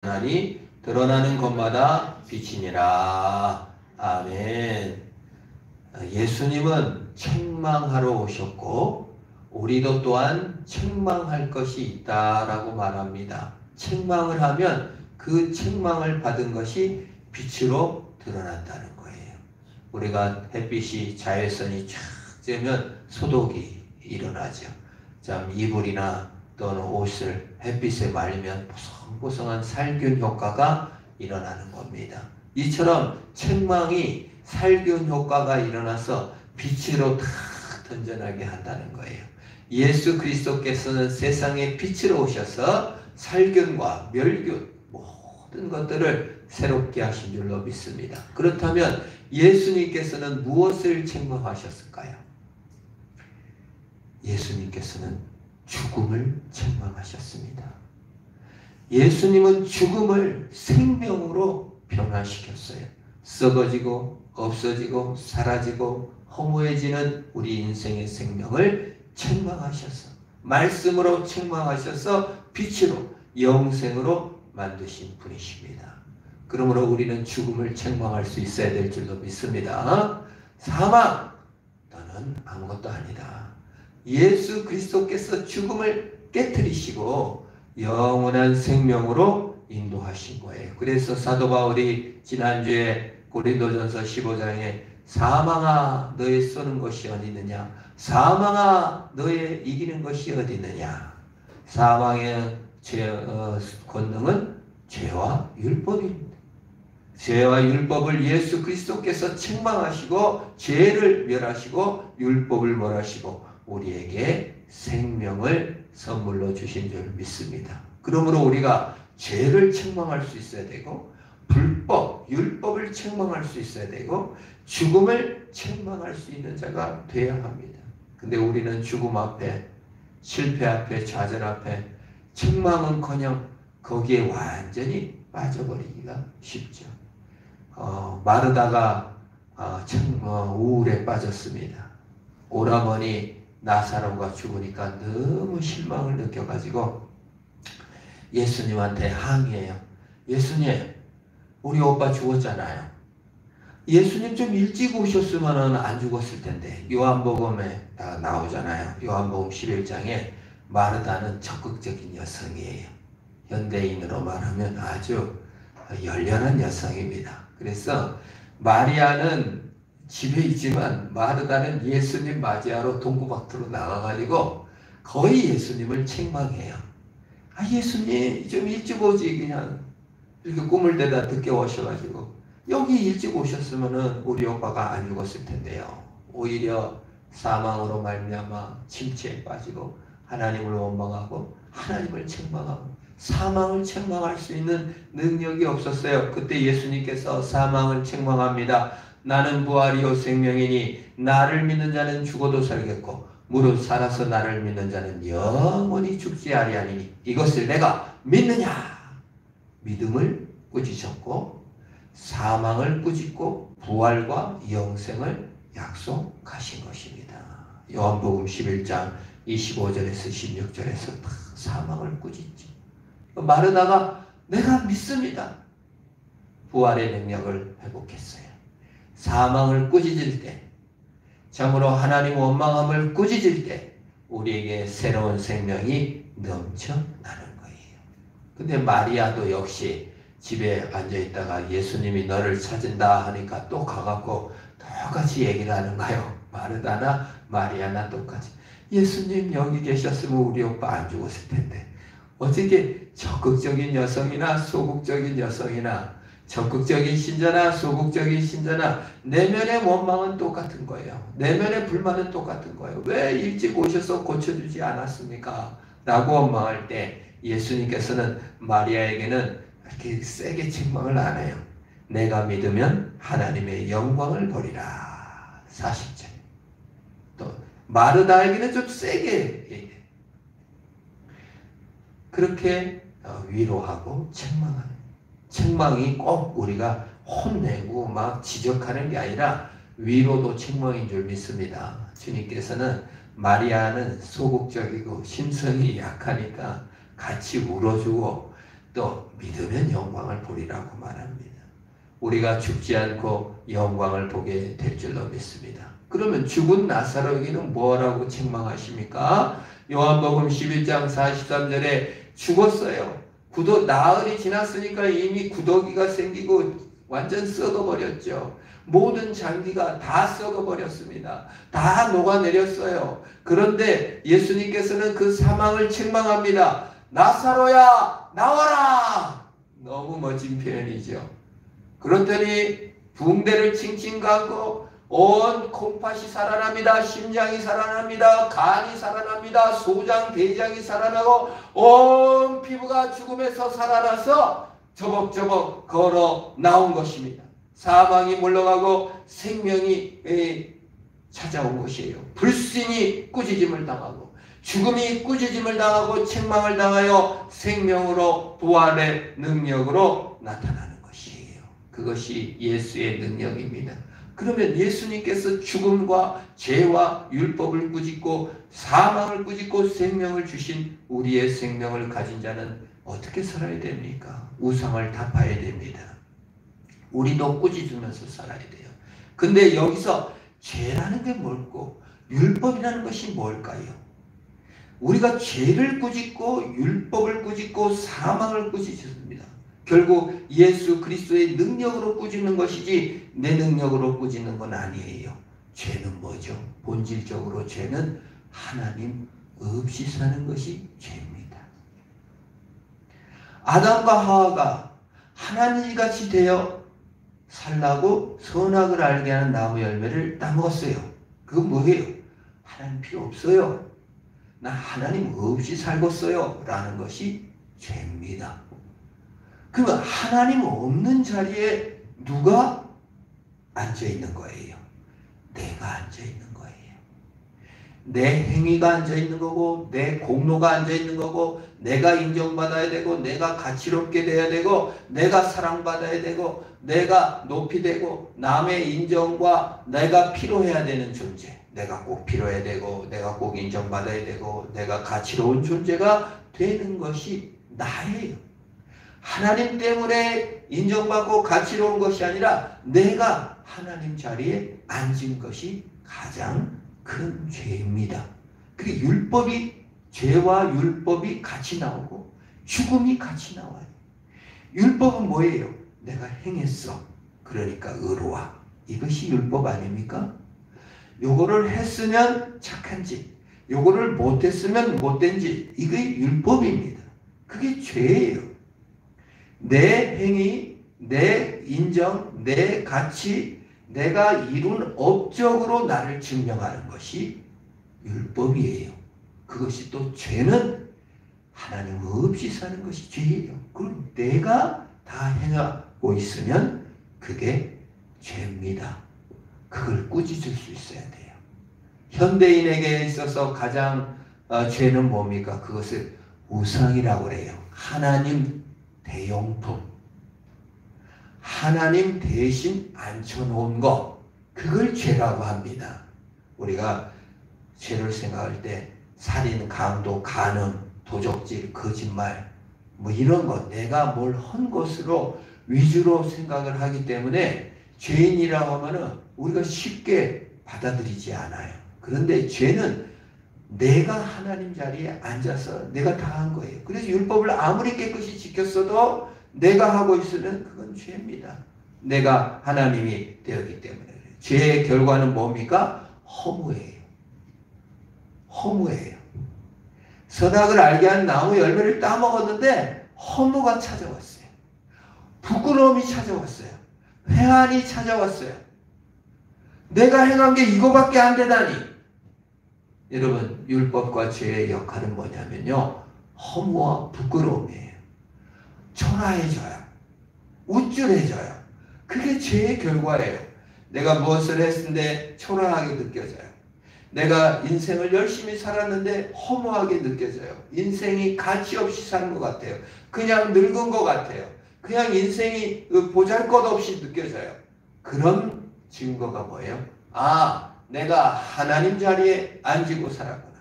하나니 드러나는 것마다 빛이니라. 아멘. 예수님은 책망하러 오셨고 우리도 또한 책망할 것이 있다라고 말합니다. 책망을 하면 그 책망을 받은 것이 빛으로 드러난다는 거예요. 우리가 햇빛이 자외선이 쫙 쬐면 소독이 일어나죠. 참 이불이나 또는 옷을 햇빛에 말리면 보송보송한 살균 효과가 일어나는 겁니다. 이처럼 책망이 살균 효과가 일어나서 빛으로 다 던져나게 한다는 거예요. 예수 그리스도께서는 세상에 빛으로 오셔서 살균과 멸균 모든 것들을 새롭게 하신 줄로 믿습니다. 그렇다면 예수님께서는 무엇을 책망하셨을까요? 예수님께서는 죽음을 책망하셨습니다. 예수님은 죽음을 생명으로 변화시켰어요. 썩어지고 없어지고 사라지고 허무해지는 우리 인생의 생명을 책망하셔서 말씀으로 책망하셔서 빛으로 영생으로 만드신 분이십니다. 그러므로 우리는 죽음을 책망할 수 있어야 될 줄로 믿습니다. 사망, 너는 아무것도 아니다. 예수 그리스도께서 죽음을 깨뜨리시고 영원한 생명으로 인도하신 거예요. 그래서 사도 바울이 지난주에 고린도전서 15장에 사망아 너의 쏘는 것이 어디 있느냐, 사망아 너의 이기는 것이 어디 있느냐. 사망의 권능은 죄와 율법입니다. 죄와 율법을 예수 그리스도께서 책망하시고 죄를 멸하시고 율법을 멸하시고 우리에게 생명을 선물로 주신 줄 믿습니다. 그러므로 우리가 죄를 책망할 수 있어야 되고 불법, 율법을 책망할 수 있어야 되고 죽음을 책망할 수 있는 자가 되어야 합니다. 근데 우리는 죽음 앞에, 실패 앞에, 좌절 앞에 책망은커녕 거기에 완전히 빠져버리기가 쉽죠. 마르다가 우울에 빠졌습니다. 오라버니 나사로가 죽으니까 너무 실망을 느껴가지고 예수님한테 항의해요. 예수님, 우리 오빠 죽었잖아요. 예수님 좀 일찍 오셨으면 안 죽었을 텐데. 요한복음에 나오잖아요. 요한복음 11장에 마르다는 적극적인 여성이에요. 현대인으로 말하면 아주 열렬한 여성입니다. 그래서 마리아는 집에 있지만 마르다는 예수님 맞이하러 동구박투로 나가가지고 거의 예수님을 책망해요. 예수님 좀 일찍 오지, 그냥 이렇게 꿈을 대다 늦게 오셔가지고 여기 일찍 오셨으면 우리 오빠가 안 죽었을 텐데요. 오히려 사망으로 말미암아 침체에 빠지고 하나님을 원망하고 하나님을 책망하고 사망을 책망할 수 있는 능력이 없었어요. 그때 예수님께서 사망을 책망합니다. 나는 부활이요 생명이니 나를 믿는 자는 죽어도 살겠고 무릇 살아서 나를 믿는 자는 영원히 죽지 아니하리니 이것을 내가 믿느냐. 믿음을 꾸짖었고 사망을 꾸짖고 부활과 영생을 약속하신 것입니다. 요한복음 11장 25절에서 16절에서 사망을 꾸짖지. 마르다가 내가 믿습니다. 부활의 능력을 회복했어요. 사망을 꾸짖을 때, 참으로 하나님 원망함을 꾸짖을 때 우리에게 새로운 생명이 넘쳐나는 거예요. 근데 마리아도 역시 집에 앉아있다가 예수님이 너를 찾은다 하니까 또 가갖고 똑같이 얘기를 하는 거예요. 마르다나 마리아나 똑같이. 예수님 여기 계셨으면 우리 오빠 안 죽었을 텐데. 어떻게 적극적인 여성이나 소극적인 여성이나 적극적인 신자나 소극적인 신자나 내면의 원망은 똑같은 거예요. 내면의 불만은 똑같은 거예요. 왜 일찍 오셔서 고쳐주지 않았습니까? 라고 원망할 때 예수님께서는 마리아에게는 이렇게 세게 책망을 안 해요. 내가 믿으면 하나님의 영광을 보리라. 40절. 또 마르다에게는 좀 세게 얘기해요. 그렇게 위로하고 책망하는. 책망이 꼭 우리가 혼내고 막 지적하는 게 아니라 위로도 책망인 줄 믿습니다. 주님께서는 마리아는 소극적이고 심성이 약하니까 같이 울어주고 또 믿으면 영광을 보리라고 말합니다. 우리가 죽지 않고 영광을 보게 될 줄로 믿습니다. 그러면 죽은 나사로에게는 뭐라고 책망하십니까? 요한복음 11장 43절에 죽었어요. 나흘이 지났으니까 이미 구더기가 생기고 완전 썩어버렸죠. 모든 장기가 다 썩어버렸습니다. 다 녹아내렸어요. 그런데 예수님께서는 그 사망을 책망합니다. 나사로야 나와라! 너무 멋진 표현이죠. 그랬더니 붕대를 칭칭 감고 온 콩팥이 살아납니다. 심장이 살아납니다. 간이 살아납니다. 소장, 대장이 살아나고 온 피부가 죽음에서 살아나서 저벅저벅 걸어 나온 것입니다. 사망이 물러가고 생명이 찾아온 것이에요. 불신이 꾸짖음을 당하고 죽음이 꾸짖음을 당하고 책망을 당하여 생명으로 부활의 능력으로 나타나는 것이에요. 그것이 예수의 능력입니다. 그러면 예수님께서 죽음과 죄와 율법을 꾸짖고 사망을 꾸짖고 생명을 주신 우리의 생명을 가진 자는 어떻게 살아야 됩니까? 우상을 타파해야 됩니다. 우리도 꾸짖으면서 살아야 돼요. 근데 여기서 죄라는 게 뭘고 율법이라는 것이 뭘까요? 우리가 죄를 꾸짖고 율법을 꾸짖고 사망을 꾸짖습니다. 결국 예수 그리스도의 능력으로 꾸짖는 것이지 내 능력으로 꾸짖는 건 아니에요. 죄는 뭐죠? 본질적으로 죄는 하나님 없이 사는 것이 죄입니다. 아담과 하와가 하나님같이 되어 살라고 선악을 알게 하는 나무 열매를 따먹었어요. 그건 뭐예요? 하나님 필요 없어요. 나 하나님 없이 살겠어요. 라는 것이 죄입니다. 그러면 하나님 없는 자리에 누가 앉아있는 거예요? 내가 앉아있는 거예요. 내 행위가 앉아있는 거고 내 공로가 앉아있는 거고 내가 인정받아야 되고 내가 가치롭게 돼야 되고 내가 사랑받아야 되고 내가 높이 되고 남의 인정과 내가 필요해야 되는 존재, 내가 꼭 필요해야 되고 내가 꼭 인정받아야 되고 내가 가치로운 존재가 되는 것이 나예요. 하나님 때문에 인정받고 가치로운 것이 아니라 내가 하나님 자리에 앉은 것이 가장 큰 죄입니다. 그게 율법이, 죄와 율법이 같이 나오고 죽음이 같이 나와요. 율법은 뭐예요? 내가 행했어. 그러니까 의로와. 이것이 율법 아닙니까? 요거를 했으면 착한 짓, 요거를 못했으면 못된 짓, 이게 율법입니다. 그게 죄예요. 내 행위, 내 인정, 내 가치, 내가 이룬 업적으로 나를 증명하는 것이 율법이에요. 그것이 또 죄는 하나님 없이 사는 것이 죄예요. 그걸 내가 다 행하고 있으면 그게 죄입니다. 그걸 꾸짖을 수 있어야 돼요. 현대인에게 있어서 가장 죄는 뭡니까? 그것을 우상이라고 그래요. 하나님 대용품, 하나님 대신 앉혀놓은 것, 그걸 죄라고 합니다. 우리가 죄를 생각할 때 살인, 강도, 간음, 도적질, 거짓말 뭐 이런 것, 내가 뭘 한 것으로 위주로 생각을 하기 때문에 죄인이라고 하면은 우리가 쉽게 받아들이지 않아요. 그런데 죄는 내가 하나님 자리에 앉아서 내가 다 한 거예요. 그래서 율법을 아무리 깨끗이 지켰어도 내가 하고 있으면 그건 죄입니다. 내가 하나님이 되었기 때문에. 죄의 결과는 뭡니까? 허무예요. 허무예요. 선악을 알게 하는 나무 열매를 따먹었는데 허무가 찾아왔어요. 부끄러움이 찾아왔어요. 회한이 찾아왔어요. 내가 행한 게 이거밖에 안 되다니. 여러분, 율법과 죄의 역할은 뭐냐면요, 허무와 부끄러움이에요. 초라해져요. 우쭐해져요. 그게 죄의 결과예요. 내가 무엇을 했는데 초라하게 느껴져요. 내가 인생을 열심히 살았는데 허무하게 느껴져요. 인생이 가치 없이 사는 것 같아요. 그냥 늙은 것 같아요. 그냥 인생이 보잘것없이 느껴져요. 그런 증거가 뭐예요? 아, 내가 하나님 자리에 앉고 살았구나.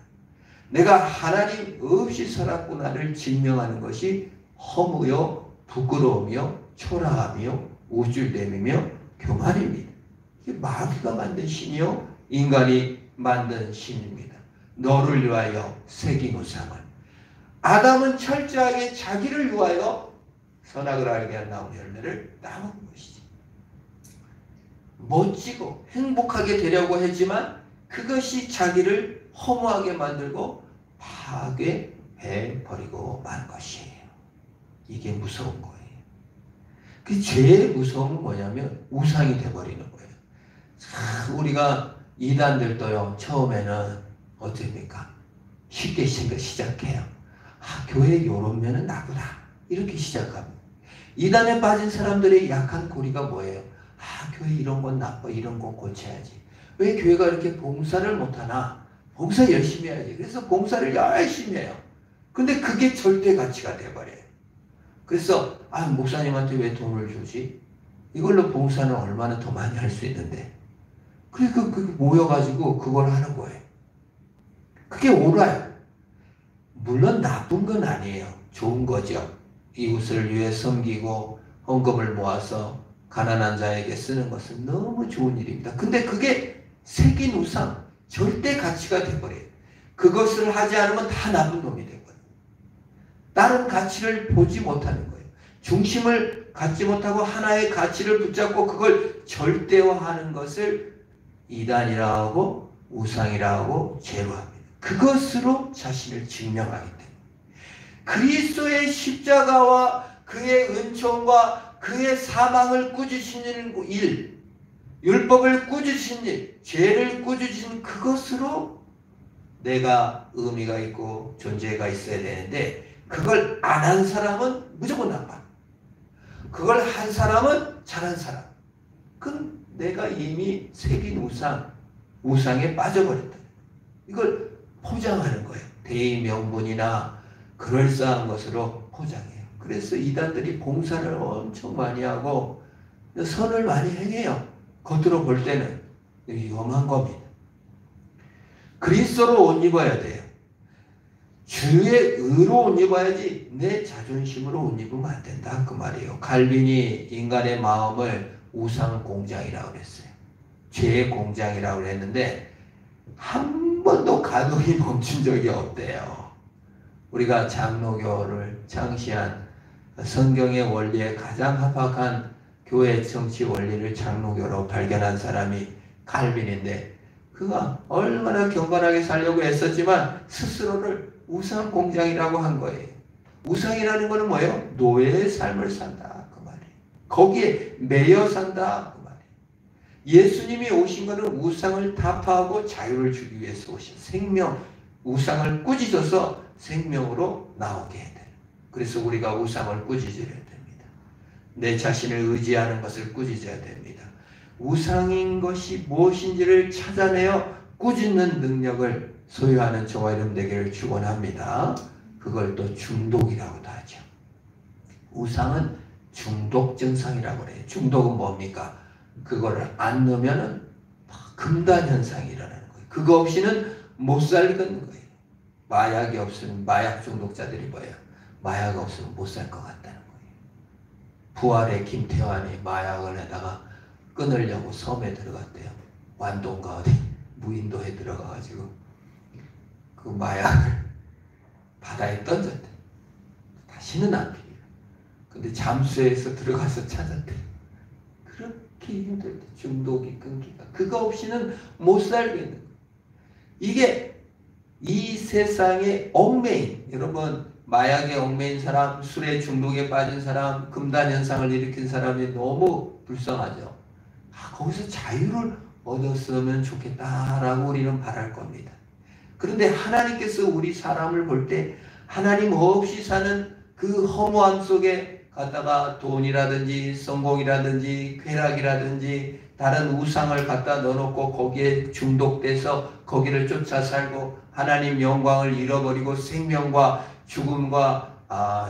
내가 하나님 없이 살았구나를 증명하는 것이 허무요, 부끄러움이요, 초라함이요, 우쭐됨이며 교만입니다. 이게 마귀가 만든 신이요, 인간이 만든 신입니다. 너를 위하여 새긴 우상을. 아담은 철저하게 자기를 위하여 선악을 알게 한 나무 열매를 따먹은 것이지. 멋지고 행복하게 되려고 했지만 그것이 자기를 허무하게 만들고 파괴해버리고 만 것이에요. 이게 무서운 거예요. 그 제일 무서운 건 뭐냐면 우상이 돼버리는 거예요. 우리가 이단들도요, 처음에는 어떻습니까? 쉽게 시작해요. 교회 요런 면은 나구나, 이렇게 시작합니다. 이단에 빠진 사람들의 약한 고리가 뭐예요? 교회 이런 건 나빠, 이런 건 고쳐야지. 왜 교회가 이렇게 봉사를 못하나? 봉사 열심히 해야지. 그래서 봉사를 열심히 해요. 근데 그게 절대 가치가 돼버려요. 그래서 목사님한테 왜 돈을 주지? 이걸로 봉사는 얼마나 더 많이 할 수 있는데. 그러니까 모여가지고 그걸 하는 거예요. 그게 옳아요. 물론 나쁜 건 아니에요. 좋은 거죠. 이웃을 위해 섬기고 헌금을 모아서 가난한 자에게 쓰는 것은 너무 좋은 일입니다. 근데 그게 새긴 우상, 절대 가치가 돼버려요. 그것을 하지 않으면 다 나쁜 놈이 돼버려요. 다른 가치를 보지 못하는 거예요. 중심을 갖지 못하고 하나의 가치를 붙잡고 그걸 절대화하는 것을 이단이라고 하고 우상이라고 하고 죄로 합니다. 그것으로 자신을 증명하기 때문에 그리스도의 십자가와 그의 은총과 그의 사망을 꾸짖으시는 일, 율법을 꾸짖으신 일, 죄를 꾸짖으신 그것으로 내가 의미가 있고 존재가 있어야 되는데 그걸 안 한 사람은 무조건 나빠. 그걸 한 사람은 잘한 사람. 그건 내가 이미 새긴 우상에 빠져버렸다. 이걸 포장하는 거예요. 대의 명분이나 그럴싸한 것으로 포장해요. 그래서 이단들이 봉사를 엄청 많이 하고 선을 많이 행해요. 겉으로 볼 때는 위험한 겁니다. 그리스도로 옷 입어야 돼요. 주의 의로 옷 입어야지 내 자존심으로 옷 입으면 안 된다, 그 말이에요. 칼빈이 인간의 마음을 우상 공장이라고 그랬어요. 죄의 공장이라고 그랬는데 한 번도 가동이 멈춘 적이 없대요. 우리가 장로교를 창시한 성경의 원리에 가장 합학한 교회 정치 원리를 장로교로 발견한 사람이 칼빈인데 그가 얼마나 경건하게 살려고 애썼지만 스스로를 우상 공장이라고 한 거예요. 우상이라는 것은 뭐예요? 노예의 삶을 산다, 그 말이에요. 거기에 매여 산다, 그 말이에요. 예수님이 오신 것은 우상을 타파하고 자유를 주기 위해서 오신 생명, 우상을 꾸짖어서 생명으로 나오게 해야 돼요. 그래서 우리가 우상을 꾸짖어야 됩니다. 내 자신을 의지하는 것을 꾸짖어야 됩니다. 우상인 것이 무엇인지를 찾아내어 꾸짖는 능력을 소유하는 저와 여러분 되기를 축원합니다. 그걸 또 중독이라고도 하죠. 우상은 중독 증상이라고 해요. 중독은 뭡니까? 그거를 안 넣으면 금단 현상이 일어나는 거예요. 그거 없이는 못 살겠는 거예요. 마약이 없으면 마약 중독자들이 뭐예요? 마약 없으면 못 살 것 같다는 거예요. 부활의 김태환이 마약을 해다가 끊으려고 섬에 들어갔대요. 완동가 어디 무인도에 들어가가지고 그 마약을 바다에 던졌대. 다시는 안 피려. 근데 잠수해서 들어가서 찾았대. 그렇게 힘들대. 중독이 끊기가. 그거 없이는 못 살겠는 거예요. 이게 이 세상의 얽매인, 여러분 마약에 얽매인 사람, 술에 중독에 빠진 사람, 금단 현상을 일으킨 사람이 너무 불쌍하죠. 거기서 자유를 얻었으면 좋겠다라고 우리는 바랄 겁니다. 그런데 하나님께서 우리 사람을 볼 때 하나님 없이 사는 그 허무함 속에 갖다가 돈이라든지 성공이라든지 쾌락이라든지 다른 우상을 갖다 넣어놓고 거기에 중독돼서 거기를 쫓아 살고 하나님 영광을 잃어버리고 생명과 죽음과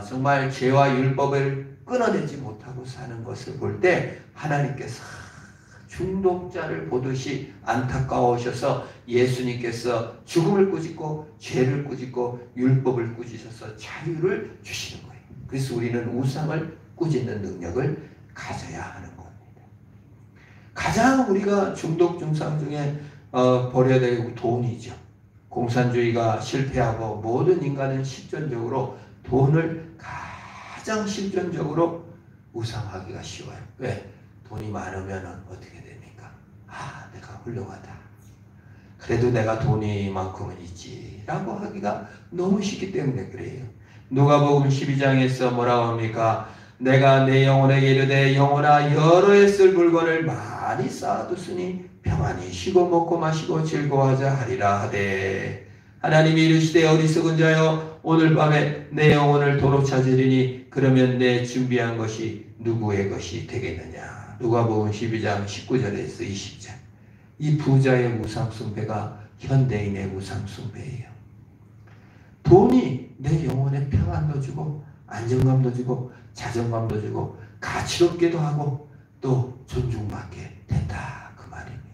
정말 죄와 율법을 끊어내지 못하고 사는 것을 볼 때 하나님께서 중독자를 보듯이 안타까워하셔서 예수님께서 죽음을 꾸짖고 죄를 꾸짖고 율법을 꾸짖어서 자유를 주시는 거예요. 그래서 우리는 우상을 꾸짖는 능력을 가져야 하는 겁니다. 가장 우리가 중독 증상 중에 버려야 되고 돈이죠. 공산주의가 실패하고 모든 인간은 실존적으로 돈을 가장 실존적으로 우상하기가 쉬워요. 왜? 돈이 많으면 어떻게 됩니까? 내가 훌륭하다. 그래도 내가 돈이 이만큼은 있지 라고 하기가 너무 쉽기 때문에 그래요. 누가복음 12장에서 뭐라고 합니까? 내가 내 영혼에게 이르되 영혼아 여러 해 쓸 물건을 많이 쌓아두으니 평안히 쉬고 먹고 마시고 즐거워하자 하리라 하되 하나님이 이르시되 어리석은 자여 오늘 밤에 내 영혼을 도로 찾으리니 그러면 내 준비한 것이 누구의 것이 되겠느냐. 누가복음 12장 19절에서 20절. 이 부자의 우상숭배가 현대인의 우상숭배예요. 돈이 내 영혼에 평안도 주고 안정감도 주고 자존감도 주고 가치롭게도 하고 또 존중받게 된다 그 말입니다.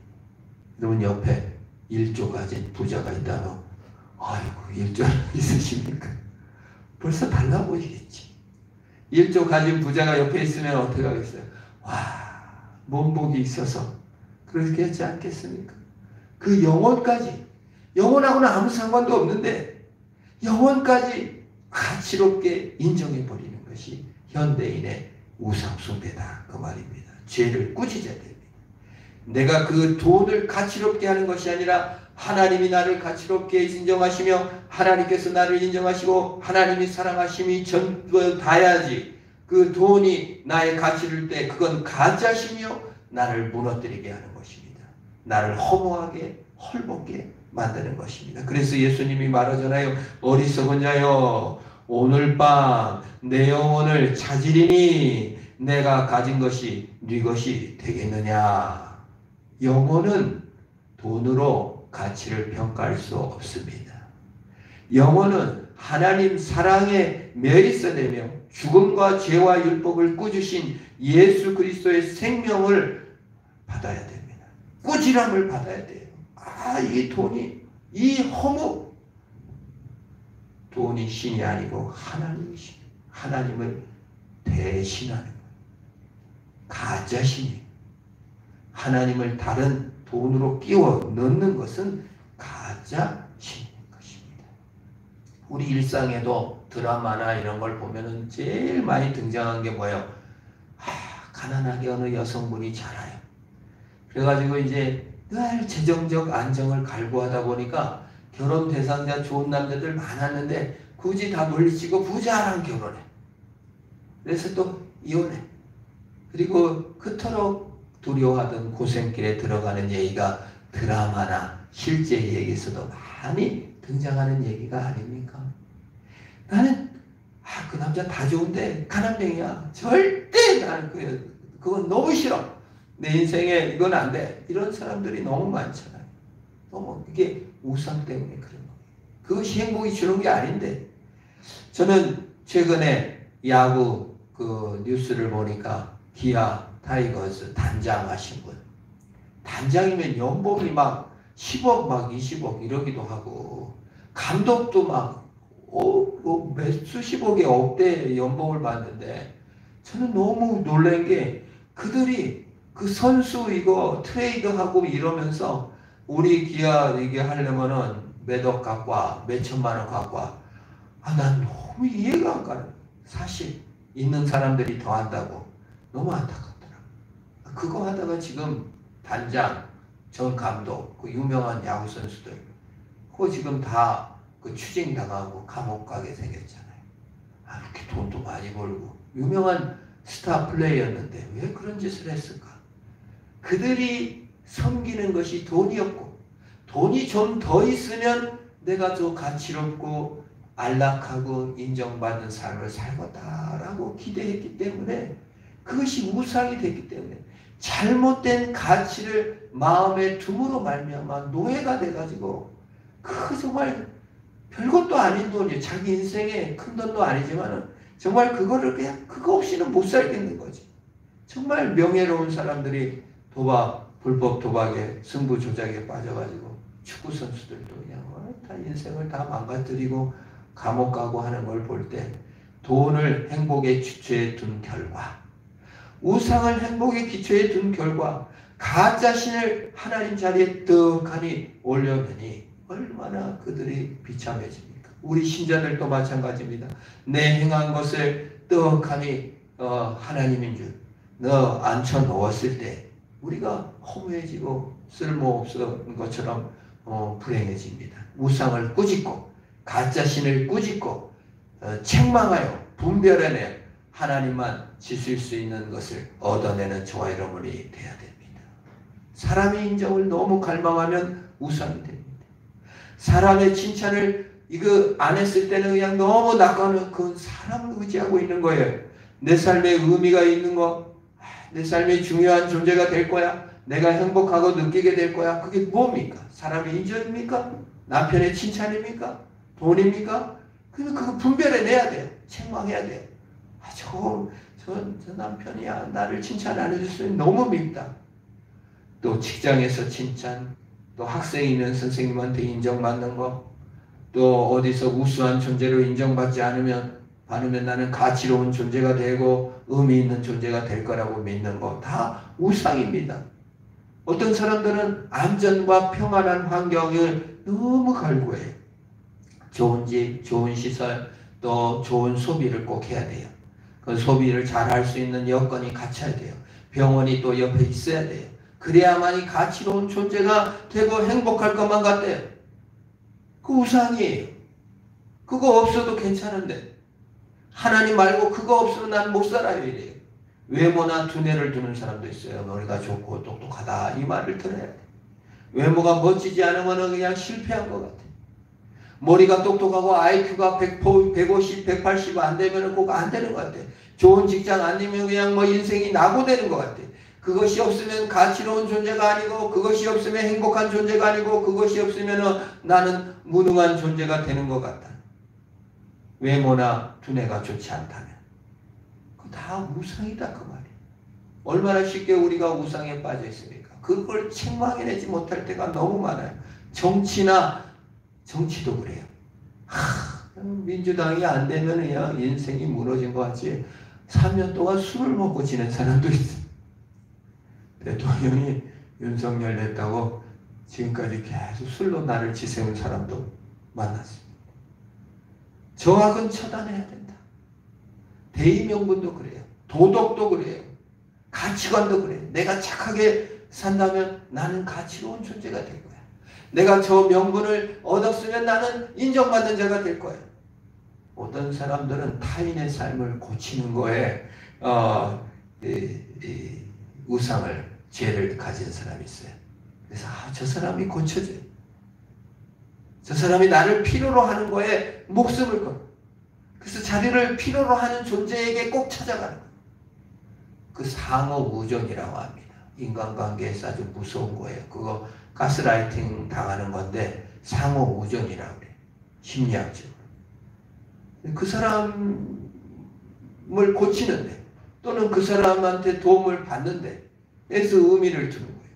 여러분 옆에 1조 가진 부자가 있다면 아이고 1조 있으십니까? 벌써 달라 보이겠지. 1조 가진 부자가 옆에 있으면 어떻게 하겠어요? 몸복이 있어서 그렇게 했지 않겠습니까? 그 영혼까지, 영혼하고는 아무 상관도 없는데 영혼까지 가치롭게 인정해버리는 것이 현대인의 우상숭배다 그 말입니다. 죄를 꾸짖어야 됩니다. 내가 그 돈을 가치롭게 하는 것이 아니라 하나님이 나를 가치롭게 인정하시며 하나님께서 나를 인정하시고 하나님이 사랑하심이 전부 다야지. 그 돈이 나의 가치를 때 그건 가짜시며 나를 무너뜨리게 하는 것입니다. 나를 허무하게 헐벗게 만드는 것입니다. 그래서 예수님이 말하잖아요. 어리석은 자여 오늘 밤 내 영혼을 찾으리니 내가 가진 것이 네 것이 되겠느냐. 영혼은 돈으로 가치를 평가할 수 없습니다. 영혼은 하나님 사랑의 메리스되며 죽음과 죄와 율법을 꾸주신 예수 그리스도의 생명을 받아야 됩니다. 꾸지람을 받아야 돼요. 이 돈이, 이 허무, 돈이 신이 아니고 하나님이시, 하나님을 대신하는 거예요. 가짜신이. 하나님을 다른 돈으로 끼워 넣는 것은 가짜신인 것입니다. 우리 일상에도 드라마나 이런 걸 보면은 제일 많이 등장한 게 뭐예요? 가난하게 어느 여성분이 자라요. 그래가지고 이제 늘 재정적 안정을 갈구하다 보니까 결혼 대상자 좋은 남자들 많았는데 굳이 다 물리치고 부자랑 결혼해. 그래서 또 이혼해. 그리고 그토록 두려워하던 고생길에 들어가는 얘기가 드라마나 실제 얘기에서도 많이 등장하는 얘기가 아닙니까? 나는 그 남자 다 좋은데 가난뱅이야. 절대 나는 그건 너무 싫어. 내 인생에 이건 안 돼. 이런 사람들이 너무 많잖아요. 너무 이게 우상 때문에 그런 거예요. 그것이 행복이 주는 게 아닌데. 저는 최근에 야구 그 뉴스를 보니까 기아 타이거즈 단장 하신 분. 단장이면 연봉이 막 10억 막 20억 이러기도 하고 감독도 막 몇 수십억의 억대 연봉을 받는데 저는 너무 놀란 게 그들이 그 선수 이거 트레이드하고 이러면서 우리 기아 이게 하려면은 몇억 갖고 와, 몇천만 원 갖고 와. 난 너무 이해가 안 가는. 사실 있는 사람들이 더 한다고 너무 안타깝더라고. 그거 하다가 지금 단장, 전 감독, 그 유명한 야구 선수들, 그거 지금 다 그 추징당하고 감옥 가게 생겼잖아요. 이렇게 돈도 많이 벌고 유명한 스타 플레이였는데 왜 그런 짓을 했을까? 그들이 섬기는 것이 돈이었고 돈이 좀 더 있으면 내가 더 가치롭고 안락하고 인정받는 삶을 살겠다라고 기대했기 때문에 그것이 우상이 됐기 때문에 잘못된 가치를 마음에 둠으로 말미암아 노예가 돼가지고 그 정말 별것도 아닌 돈이에요. 자기 인생에 큰 돈도 아니지만 정말 그거를 그냥 그거 없이는 못 살겠는 거지. 정말 명예로운 사람들이 불법 도박에 승부 조작에 빠져가지고 축구 선수들도 그냥 다 인생을 다 망가뜨리고 감옥 가고 하는 걸 볼 때 돈을 행복의 기초에 둔 결과, 우상을 행복의 기초에 둔 결과 가짜 신을 하나님 자리에 떡하니 올려놓으니 얼마나 그들이 비참해집니까? 우리 신자들도 마찬가지입니다. 내 행한 것을 떡하니 하나님인 줄 앉혀 놓았을 때 우리가 허무해지고 쓸모없는 것처럼 불행해집니다. 우상을 꾸짖고 가짜 신을 꾸짖고 책망하여 분별해내 하나님만 지실 수 있는 것을 얻어내는 저와 여러분이 되어야 됩니다. 사람의 인정을 너무 갈망하면 우상이 됩니다. 사람의 칭찬을 이거 안 했을 때는 그냥 너무 나가는 그 사람을 의지하고 있는 거예요. 내 삶에 의미가 있는 거, 내 삶이 중요한 존재가 될 거야. 내가 행복하고 느끼게 될 거야. 그게 뭡니까? 사람의 인정입니까? 남편의 칭찬입니까? 돈입니까? 그거 분별해내야 돼요. 책망해야 돼요. 저 남편이야. 나를 칭찬 안 해줬으니 너무 밉다. 또 직장에서 칭찬, 또 학생이면 선생님한테 인정받는 거, 또 어디서 우수한 존재로 인정받지 않으면 나는 가치로운 존재가 되고 의미 있는 존재가 될 거라고 믿는 거 다 우상입니다. 어떤 사람들은 안전과 평안한 환경을 너무 갈구해요. 좋은 집, 좋은 시설, 또 좋은 소비를 꼭 해야 돼요. 그 소비를 잘 할 수 있는 여건이 갖춰야 돼요. 병원이 또 옆에 있어야 돼요. 그래야만이 가치로운 존재가 되고 행복할 것만 같대요. 그 우상이에요. 그거 없어도 괜찮은데 하나님 말고 그거 없으면 난 못 살아요 이래요. 외모나 두뇌를 두는 사람도 있어요. 머리가 좋고 똑똑하다 이 말을 들어야 돼. 외모가 멋지지 않으면 그냥 실패한 것 같아. 머리가 똑똑하고 IQ가 150, 180 안 되면 꼭 안 되는 것 같아. 좋은 직장 안 되면 그냥 뭐 인생이 낙오되는 것 같아. 그것이 없으면 가치로운 존재가 아니고 그것이 없으면 행복한 존재가 아니고 그것이 없으면 나는 무능한 존재가 되는 것 같다. 외모나 두뇌가 좋지 않다면 그거 다 우상이다 그 말이에요. 얼마나 쉽게 우리가 우상에 빠져 있습니까? 그걸 책망해내지 못할 때가 너무 많아요. 정치도 그래요. 민주당이 안 되면 그냥 인생이 무너진 것 같지. 3년 동안 술을 먹고 지낸 사람도 있어. 대통령이 윤석열 됐다고 지금까지 계속 술로 나를 지새운 사람도 만났습니다. 정악은 처단해야 된다. 대의명분도 그래요. 도덕도 그래요. 가치관도 그래요. 내가 착하게 산다면 나는 가치로운 존재가 될 거야. 내가 저 명분을 얻었으면 나는 인정받는 자가 될 거야. 어떤 사람들은 타인의 삶을 고치는 거에 우상을, 죄를 가진 사람이 있어요. 그래서 저 사람이 고쳐져요. 저 사람이 나를 필요로 하는 거에 목숨을 걸. 그래서 자기를 필요로 하는 존재에게 꼭 찾아가는 거예요. 그 상호우존이라고 합니다. 인간관계에서 아주 무서운 거예요. 그거 가스라이팅 당하는 건데 상호우존이라고 그래요. 심리학적으로. 그 사람을 고치는데 또는 그 사람한테 도움을 받는데 에서 의미를 두는 거예요.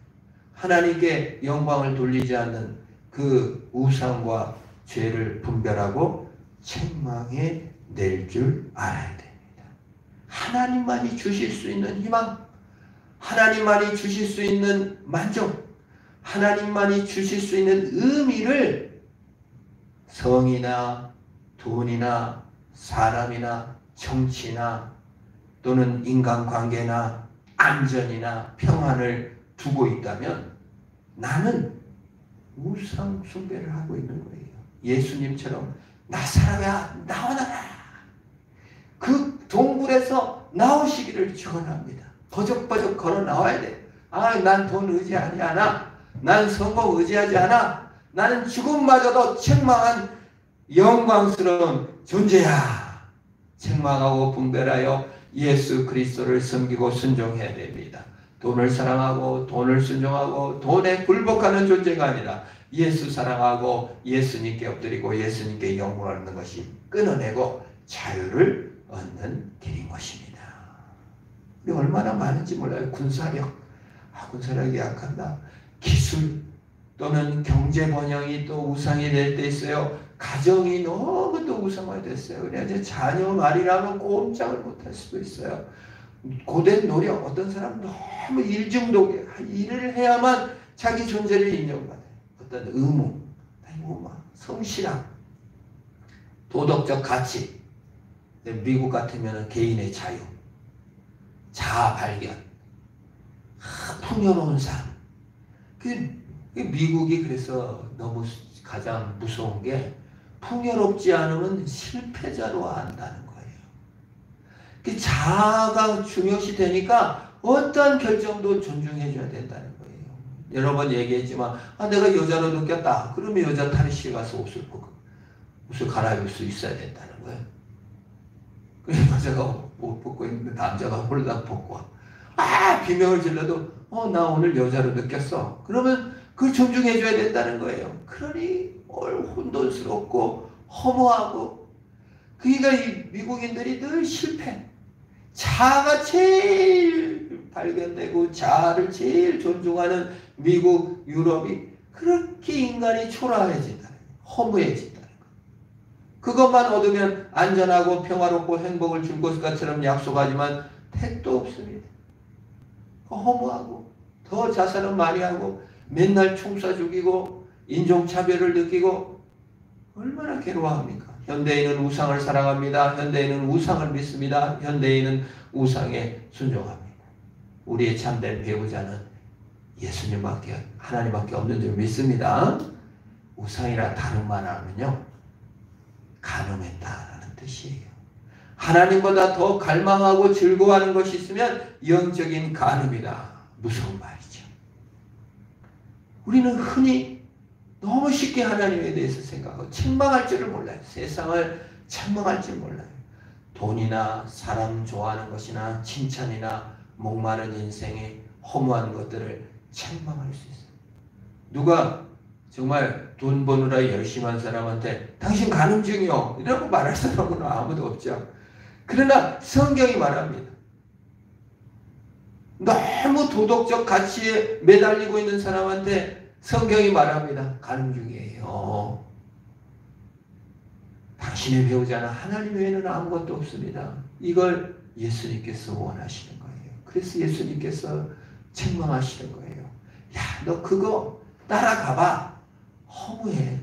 하나님께 영광을 돌리지 않는 그 우상과 죄를 분별하고 책망해 낼 줄 알아야 됩니다. 하나님만이 주실 수 있는 희망, 하나님만이 주실 수 있는 만족, 하나님만이 주실 수 있는 의미를 성이나 돈이나 사람이나 정치나 또는 인간관계나 안전이나 평안을 두고 있다면 나는 우상 숭배를 하고 있는 거예요. 예수님처럼 나사로야 나오너라. 그 동굴에서 나오시기를 축원합니다. 버적버적 걸어 나와야 돼. 난 돈 의지하지 않아. 난 성공 의지하지 않아. 나는 죽음마저도 책망한 영광스러운 존재야. 책망하고 분별하여 예수 그리스도를 섬기고 순종해야 됩니다. 돈을 사랑하고 돈을 순종하고 돈에 굴복하는 존재가 아니라 예수 사랑하고 예수님께 엎드리고 예수님께 영광을 얻는 것이 끊어내고 자유를 얻는 길인 것입니다. 우리 얼마나 많은지 몰라요. 군사력, 군사력이 약한다. 기술 또는 경제 번영이 또 우상이 될 때 있어요. 가정이 너무도 우상화됐어요. 그래서 자녀 말이라면 꼼짝을 못할 수도 있어요. 고된 노력, 어떤 사람 너무 일 중독이에요. 일을 해야만 자기 존재를 인정받아요. 어떤 의무, 성실함, 도덕적 가치. 미국 같으면 개인의 자유, 자아 발견, 풍요로운 삶. 미국이 그래서 너무 가장 무서운 게 풍요롭지 않으면 실패자로 안다는 거예요. 자아가 중요시 되니까 어떠한 결정도 존중해줘야 된다는 거예요. 여러 번 얘기했지만 내가 여자로 느꼈다. 그러면 여자 탈의실 가서 옷을 갈아입을 수 있어야 된다는 거예요. 여자가 옷 벗고 있는데 남자가 홀딱 벗고 비명을 질러도 나 오늘 여자로 느꼈어. 그러면 그걸 존중해줘야 된다는 거예요. 그러니 혼돈스럽고 허무하고 그러니까 이 미국인들이 늘 실패. 자아가 제일 발견되고 자아를 제일 존중하는 미국, 유럽이 그렇게 인간이 초라해진다는 거예요. 허무해진다는 거예요. 그것만 얻으면 안전하고 평화롭고 행복을 줄 것처럼 약속하지만 택도 없습니다. 허무하고 더 자살은 많이 하고 맨날 총 쏴 죽이고 인종차별을 느끼고 얼마나 괴로워합니까? 현대인은 우상을 사랑합니다. 현대인은 우상을 믿습니다. 현대인은 우상에 순종합니다. 우리의 참된 배우자는 예수님밖에 하나님밖에 없는 줄 믿습니다. 우상이라 다른 말 하면요 간음했다라는 뜻이에요. 하나님보다 더 갈망하고 즐거워하는 것이 있으면 영적인 간음이다. 무서운 말이죠. 우리는 흔히 너무 쉽게 하나님에 대해서 생각하고 책망할 줄을 몰라요. 세상을 책망할 줄 몰라요. 돈이나 사람 좋아하는 것이나 칭찬이나 목마른 인생의 허무한 것들을 책망할 수 있어요. 누가 정말 돈 버느라 열심히 한 사람한테 당신 간음 중이요 이라고 말할 사람은 아무도 없죠. 그러나 성경이 말합니다. 너무 도덕적 가치에 매달리고 있는 사람한테 성경이 말합니다. 간음 중이에요. 당신의 배우자는 하나님 외에는 아무것도 없습니다. 이걸 예수님께서 원하시는 거예요. 그래서 예수님께서 책망하시는 거예요. 야, 너 그거 따라가봐. 허무해.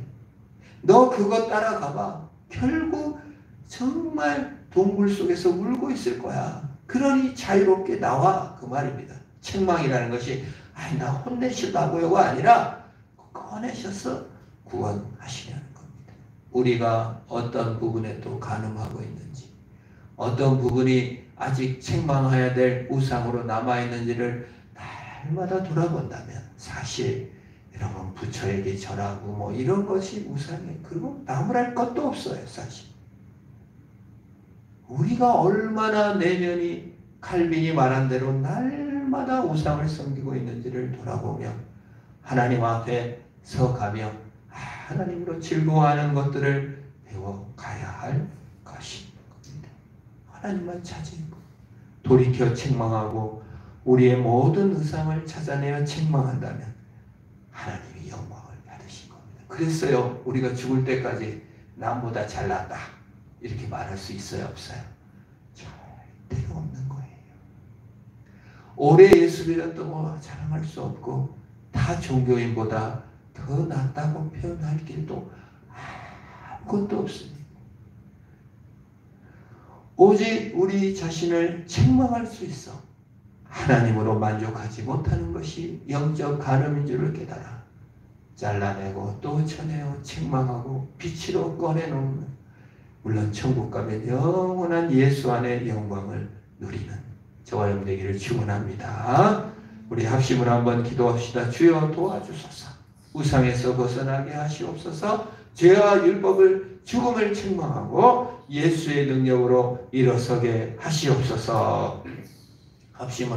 너 그거 따라가봐. 결국 정말 동굴 속에서 울고 있을 거야. 그러니 자유롭게 나와. 그 말입니다. 책망이라는 것이 나 혼내시려고요가 아니라 꺼내셔서 구원하시려는 겁니다. 우리가 어떤 부분에 또 간음하고 있는지, 어떤 부분이 아직 책망해야 될 우상으로 남아있는지를 날마다 돌아본다면 사실 여러분 부처에게 절하고 이런 것이 우상이에요. 그리고 나무랄 것도 없어요. 사실 우리가 얼마나 내면이 칼빈이 말한 대로 날마다 우상을 섬기고 있는지를 돌아보며 하나님 앞에 서가며 하나님으로 즐거워하는 것들을 배워가야 할 것입니다. 하나님만 찾으고 돌이켜 책망하고 우리의 모든 의상을 찾아내어 책망한다면 하나님이 영광을 받으실 겁니다. 그랬어요. 우리가 죽을 때까지 남보다 잘났다 이렇게 말할 수 있어요? 없어요? 절대로 없는 거예요. 오래 예수 믿었다고 자랑할 수 없고 다 종교인보다 더 낫다고 표현할 길도 아무것도 없습니다. 오직 우리 자신을 책망할 수 있어. 하나님으로 만족하지 못하는 것이 영적 간음인 줄을 깨달아 잘라내고 또 쳐내어 책망하고 빛으로 꺼내놓는, 물론 천국 가면 영원한 예수 안의 영광을 누리는 저와 여러분 되기를 축원합니다. 우리 합심을 한번 기도합시다. 주여 도와주소서. 우상에서 벗어나게 하시옵소서. 죄와 율법을 죽음을 책망하고 예수의 능력으로 일어서게 하시옵소서. 합심을